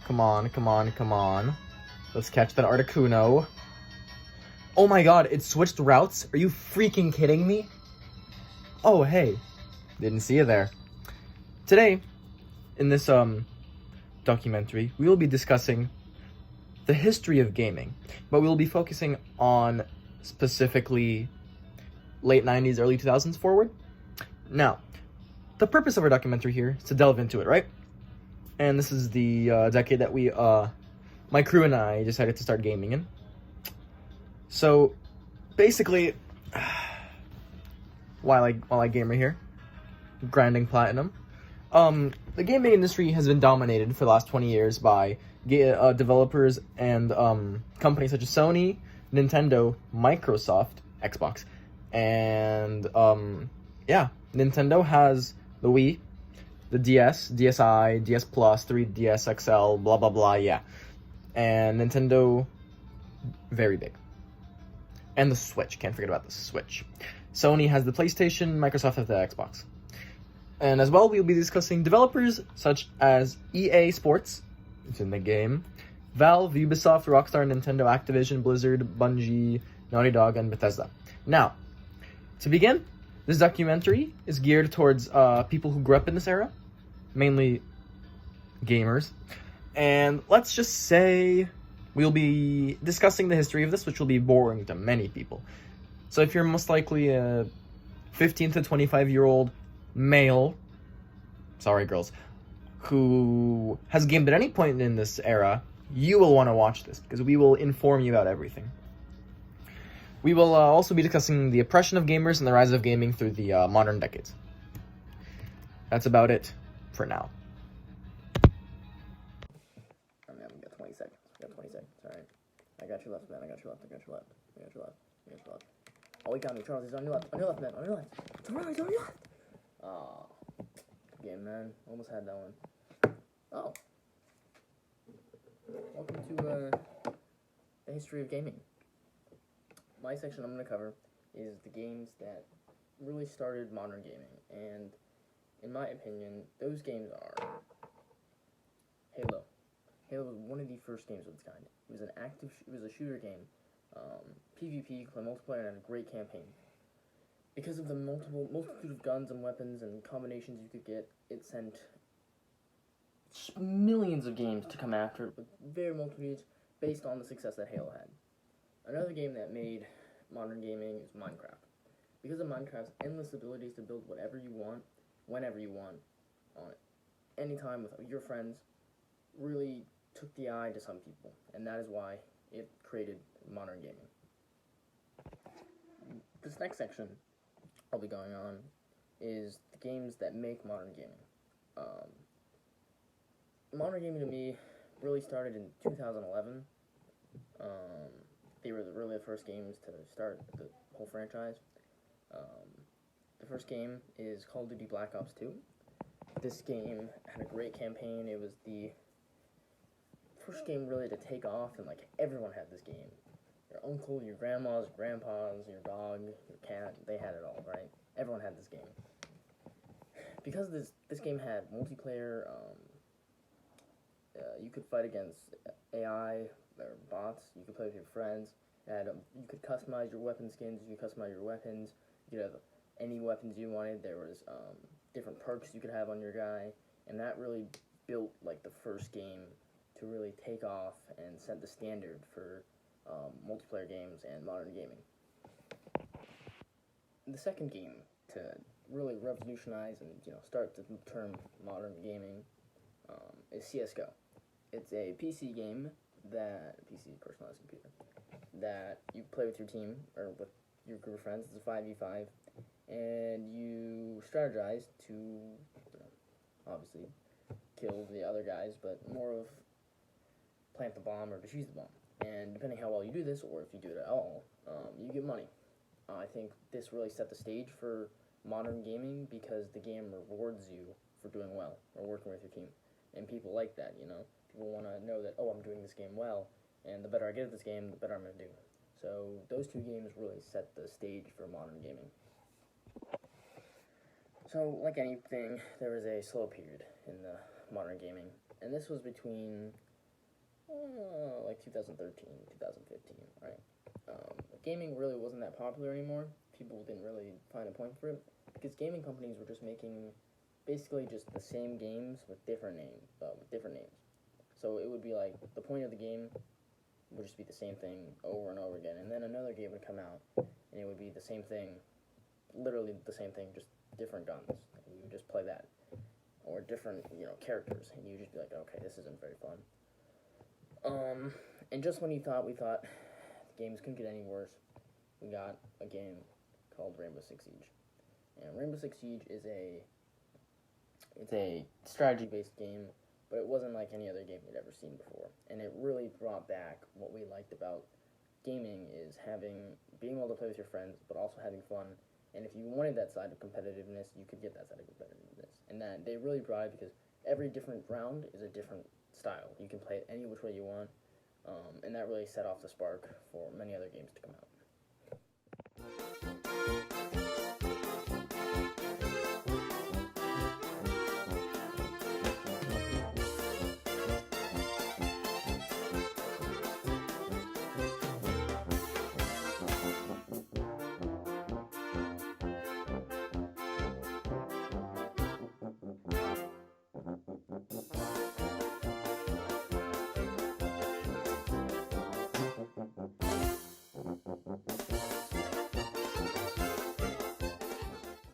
Come on, come on, come on. Let's catch that Articuno. Oh my god, it switched routes? Are you freaking kidding me? Oh, hey. Didn't see you there. Today, in this documentary, we will be discussing the history of gaming, but we will be focusing on specifically late 90s, early 2000s forward. Now, the purpose of our documentary here is to delve into it, right? And this is the decade that we, my crew and I decided to start gaming in. So, basically, while I gamer here, grinding platinum, the gaming industry has been dominated for the last 20 years by developers and companies such as Sony, Nintendo, Microsoft, Xbox, and yeah, Nintendo has the Wii, the DS, DSi, DS Plus, 3DS XL, blah blah blah, yeah, and Nintendo, very big. And the Switch, can't forget about the Switch. Sony has the PlayStation, Microsoft has the Xbox. And as well, we'll be discussing developers such as EA Sports, it's in the game, Valve, Ubisoft, Rockstar, Nintendo, Activision, Blizzard, Bungie, Naughty Dog, and Bethesda. Now, to begin, this documentary is geared towards people who grew up in this era, mainly gamers. And let's just say we'll be discussing the history of this, which will be boring to many people. So if you're most likely a 15 to 25-year-old male, sorry girls, who has gamed at any point in this era, you will want to watch this, because we will inform you about everything. We will also be discussing the oppression of gamers and the rise of gaming through the modern decades. That's about it for now. Oh man, we got 20 seconds. Alright. I got you left, man. I got you left. Oh, he got me. Charles, he's on your left. On your left, man. On your left. It's on your left. Oh. Game, man. Almost had that one. Oh. Welcome to the history of gaming. My section I'm going to cover is the games that really started modern gaming. And in my opinion, those games are Halo. Halo was one of the first games of its kind. It was a shooter game. PvP, you could play multiplayer, and had a great campaign. Because of the multitude of guns and weapons and combinations you could get, it sent millions of games to come after it with very multitudes based on the success that Halo had. Another game that made modern gaming is Minecraft. Because of Minecraft's endless abilities to build whatever you want, whenever you want, on it, anytime with your friends, really took the eye to some people, and that is why it created modern gaming. This next section I'll be going on is the games that make modern gaming. Modern gaming to me really started in 2011. They were really the first games to start the whole franchise. The first game is Call of Duty Black Ops 2. This game had a great campaign. It was the first game really to take off, and like everyone had this game. Your uncle, your grandmas, your grandpas, your dog, your cat, they had it all, right? Everyone had this game. Because this game had multiplayer, you could fight against AI or bots, you could play with your friends, and you could customize your weapon skins, you could customize your weapons, you could have any weapons you wanted. There was different perks you could have on your guy, and that really built like the first game to really take off and set the standard for multiplayer games and modern gaming. The second game to really revolutionize and start the term modern gaming is CS:GO. It's a PC game PC personalized computer that you play with your team or with your group of friends. It's a 5v5, and you strategize to obviously kill the other guys, but more of plant the bomb or defuse the bomb. And depending how well you do this, or if you do it at all, you get money. I think this really set the stage for modern gaming because the game rewards you for doing well or working with your team. And people like that, People want to know that, oh, I'm doing this game well, and the better I get at this game, the better I'm going to do. So those two games really set the stage for modern gaming. So, like anything, there was a slow period in the modern gaming, and this was between like 2013, 2015, right? Gaming really wasn't that popular anymore. People didn't really find a point for it because gaming companies were just making basically just the same games with different names. So it would be like the point of the game would just be the same thing over and over again, and then another game would come out and it would be the same thing, literally the same thing, just different guns. And you would just play that, or different characters, and you would just be like, okay, this isn't very fun. And just when we thought the games couldn't get any worse, we got a game called Rainbow Six Siege. And Rainbow Six Siege is a strategy-based game, but it wasn't like any other game we'd ever seen before. And it really brought back what we liked about gaming is being able to play with your friends, but also having fun. And if you wanted that side of competitiveness, you could get that side of competitiveness. And that they really brought it because every different round is a different style. You can play it any which way you want, and that really set off the spark for many other games to come out.